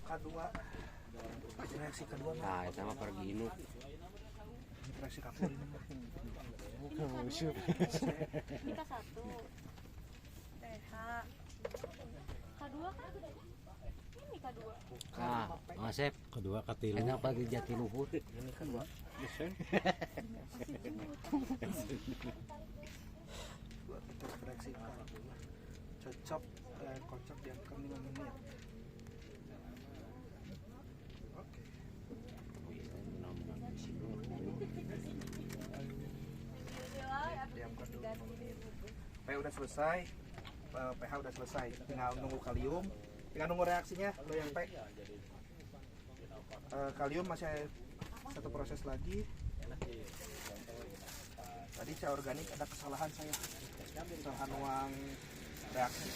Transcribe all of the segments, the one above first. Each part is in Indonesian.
K2 reaksi kedua nah itu mah pergi inuk reaksi kapur ini ini K1 pH K2 kan ini K2 nah ngasep kedua katilu enak bagi Jatiluhur ini kedua desain kita reaksi K2 cocok kocok yang kami ngomongin oke yang kedua pH udah selesai pH udah selesai tinggal nunggu kalium tinggal nunggu reaksinya lo yang P kalium masih satu proses lagi tadi C organik ada kesalahan saya kesalahan uang reaksi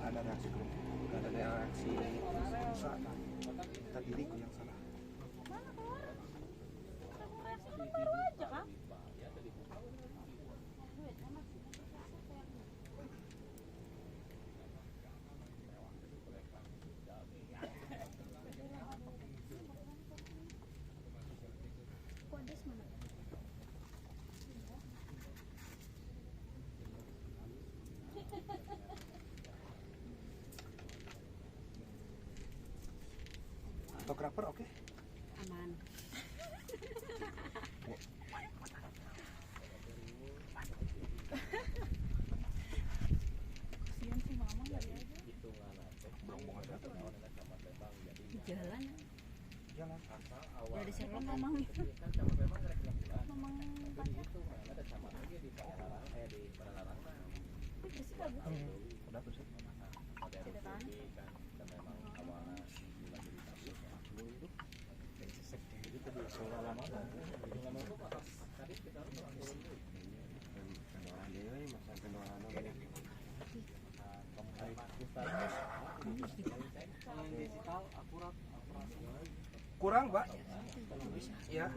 ada reaksi grup ada reaksi kita diriku yang salah mana keluar reaksi kan baru aja kan fotografer oke aman kasian sih mama nggak ya di jalan jalan ya di Sherlock memang bersih kan udah tuh sih tidak tahan kurang Pak ya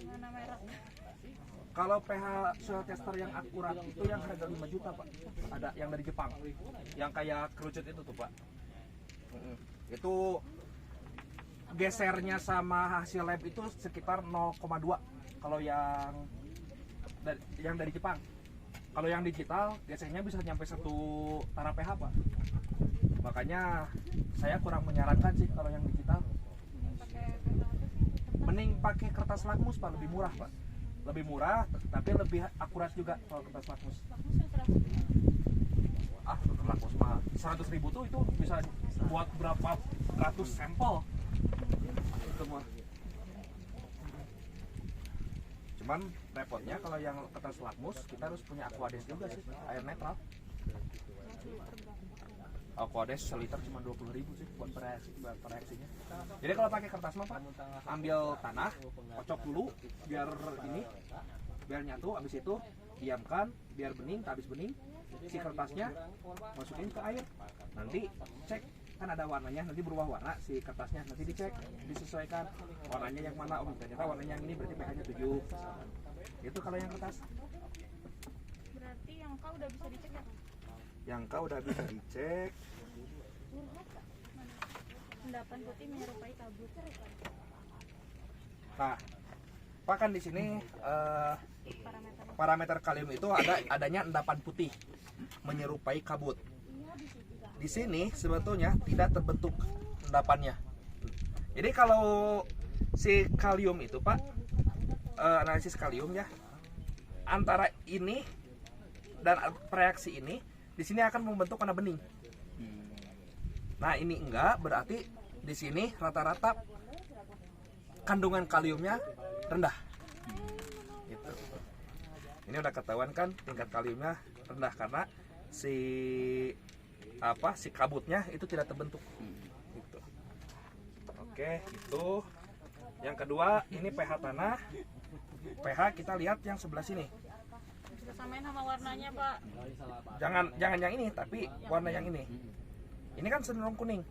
mana merah kalau pH soil tester yang akurat itu yang harga 5 juta Pak ada yang dari Jepang yang kayak kerucut itu tuh Pak itu gesernya sama hasil lab itu sekitar 0,2 kalau yang dari Jepang. Kalau yang digital gesernya bisa nyampe 1 tara pH Pak. Makanya saya kurang menyarankan sih kalau yang digital. Mending pakai kertas lakmus Pak, lebih murah Pak. Lebih murah tapi lebih akurat juga kalau kertas lakmus. Lakmus mah 100.000 tuh itu bisa buat berapa ratus sampel. Semua. Cuman repotnya kalau yang kertas lakmus kita harus punya Aquades juga sih, air netral. Aquades seliter cuma 20.000 sih buat reaksinya. Jadi kalau pakai kertas mah Pak, ambil tanah, kocok dulu biar nyatu, habis itu diamkan biar bening, habis bening si kertasnya masukin ke air. Nanti cek kan ada warnanya, nanti berubah warna si kertasnya, nanti dicek, disesuaikan warnanya yang mana. Oh ternyata warnanya yang ini berarti pH-nya 7. Itu kalau yang kertas. berarti yang kau udah bisa dicek ya? Yang kau udah bisa dicek. Endapan putih menyerupai kabut. Nah, Pak kan di sini Parameter parameter kalium itu adanya endapan putih menyerupai kabut. Di sini sebetulnya tidak terbentuk endapannya. Jadi kalau si kalium itu Pak, analisis kalium ya, antara ini dan reaksi ini di sini akan membentuk warna bening. Nah ini enggak, berarti di sini rata-rata kandungan kaliumnya rendah. Gitu. Ini udah ketahuan kan tingkat kaliumnya rendah karena si kabutnya itu tidak terbentuk. Gitu. Oke, itu. Yang kedua, ini pH tanah. pH kita lihat yang sebelah sini. kita samain sama warnanya Pak. Jangan yang ini, tapi warna yang ini. Ini kan cenderung kuning.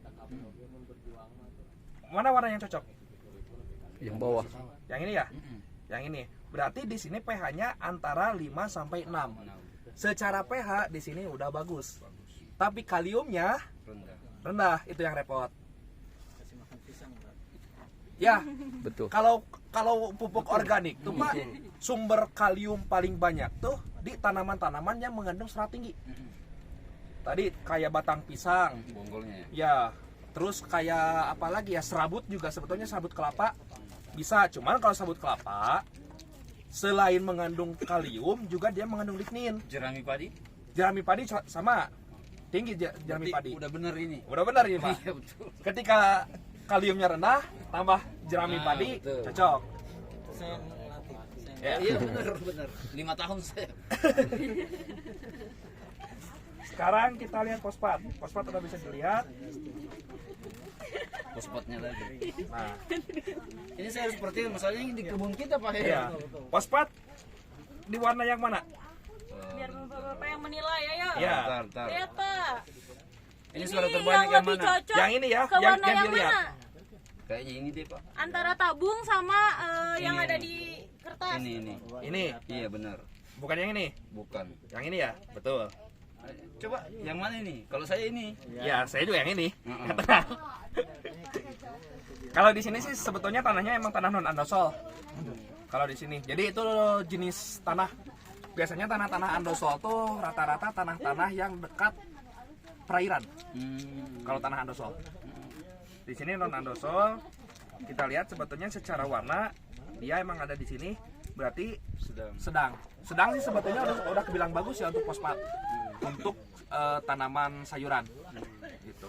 Mana warna yang cocok? Yang bawah. Yang ini ya? Yang ini. Berarti di sini pH-nya antara 5 sampai 6. Secara pH di sini udah bagus. Tapi kaliumnya rendah, itu yang repot. Ya, Betul. kalau pupuk organik tuh Pak, sumber kalium paling banyak tuh di tanaman-tanaman yang mengandung serat tinggi. Tadi kayak batang pisang, Bonggolnya ya. ya, terus kayak apa lagi ya, serabut juga sebetulnya serabut kelapa bisa. Cuman kalau serabut kelapa selain mengandung kalium juga dia mengandung lignin. Jerami padi. Jerami padi sama tinggi jerami Berarti padi. udah bener ini. Udah benar ini Pak. Iya betul. Ketika kaliumnya rendah tambah jerami Nah, padi betul. cocok. Ya. Iya bener. 5 tahun saya. Sekarang kita lihat fosfat. Fosfat udah bisa dilihat. Spotnya lagi. Nah, Ini saya harus perhatiin masalahnya ini di kebun kita Pak ya. iya. Fosfat di warna yang mana? Biar bapak-bapak yang menilai, ayo. Iya. Bentar. Lihat Pak. Ini suara yang terbanyak yang lebih mana? cocok Yang ini ya, ke yang warna yang dilihat. mana? Kayaknya ini deh Pak. Antara tabung sama yang Ini, ada ini. di kertas. Ini. Ini, Iya benar. bukan yang ini. Bukan. Yang ini ya, betul. Coba yang mana ini? Kalau saya ini. Ya, saya juga yang ini. Heeh. Yang tengah. Kalau di sini sih sebetulnya tanahnya emang tanah non andosol. Kalau di sini, jadi itu jenis tanah. Biasanya tanah-tanah andosol tuh rata-rata tanah-tanah yang dekat perairan. Kalau tanah andosol. Di sini non andosol. Kita lihat sebetulnya secara warna dia emang ada di sini. Berarti Sedang. sedang sih sebetulnya udah kebilang bagus ya untuk fosfat untuk tanaman sayuran gitu.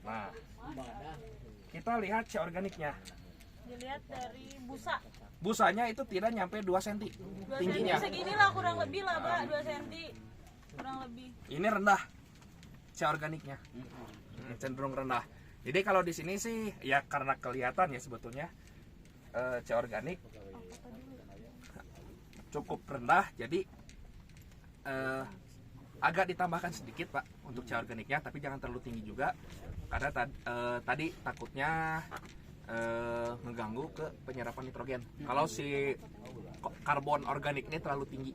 Nah, kita lihat C organiknya. Dilihat dari busa. Busanya itu tidak nyampe 2 cm 2 tingginya. cm seginilah kurang lebih lah, Pak. 2 cm. Kurang lebih. Ini rendah C organiknya, cenderung rendah. Jadi kalau di sini sih ya karena kelihatan ya sebetulnya C organik cukup rendah, jadi agak ditambahkan sedikit Pak untuk C organiknya, tapi jangan terlalu tinggi juga karena tadi takutnya mengganggu ke penyerapan nitrogen. Kalau si karbon organik ini terlalu tinggi.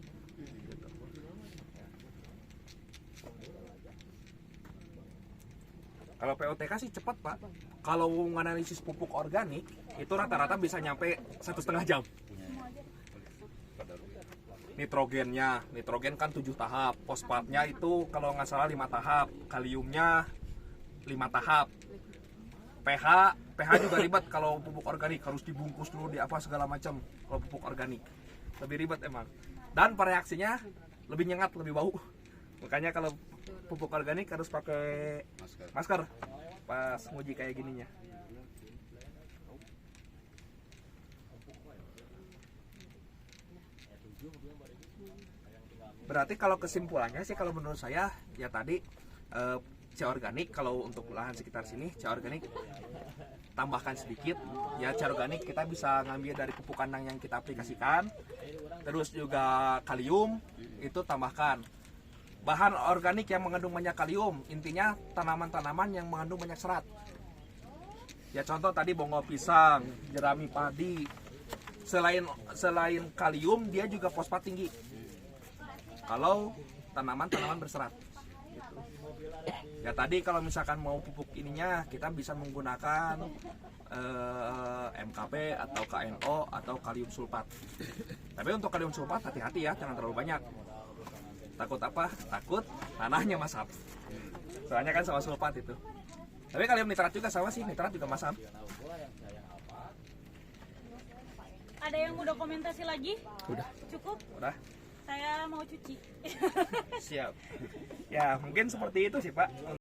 Kalau POTK sih cepat Pak. Kalau menganalisis pupuk organik itu rata-rata bisa nyampe 1,5 jam. Nitrogen kan 7 tahap, fosfatnya itu kalau nggak salah 5 tahap, kaliumnya 5 tahap. pH juga ribet kalau pupuk organik, harus dibungkus dulu di apa segala macam kalau pupuk organik. Lebih ribet emang. Dan reaksinya lebih nyengat, lebih bau. Makanya kalau pupuk organik harus pakai masker pas nguji kayak gininya. Berarti kalau kesimpulannya sih kalau menurut saya ya tadi C organik kalau untuk lahan sekitar sini C organik tambahkan sedikit ya. C organik kita bisa ngambil dari pupuk kandang yang kita aplikasikan, terus juga kalium itu tambahkan. Bahan organik yang mengandung banyak kalium, intinya tanaman-tanaman yang mengandung banyak serat. Ya contoh tadi bonggol pisang, jerami padi. Selain kalium dia juga fosfat tinggi. Kalau tanaman-tanaman berserat. Gitu. Ya tadi kalau misalkan mau pupuk ininya kita bisa menggunakan MKP atau KNO atau kalium sulfat. Tapi untuk kalium sulfat hati-hati ya, jangan terlalu banyak. Takut apa? Takut tanahnya masam. Soalnya kan sama sulfat itu. Tapi kalium nitrat juga sama sih, nitrat juga masam. Ada yang mau dokumentasi lagi? Udah. Cukup? Udah. Saya mau cuci. Siap. Ya mungkin seperti itu sih Pak.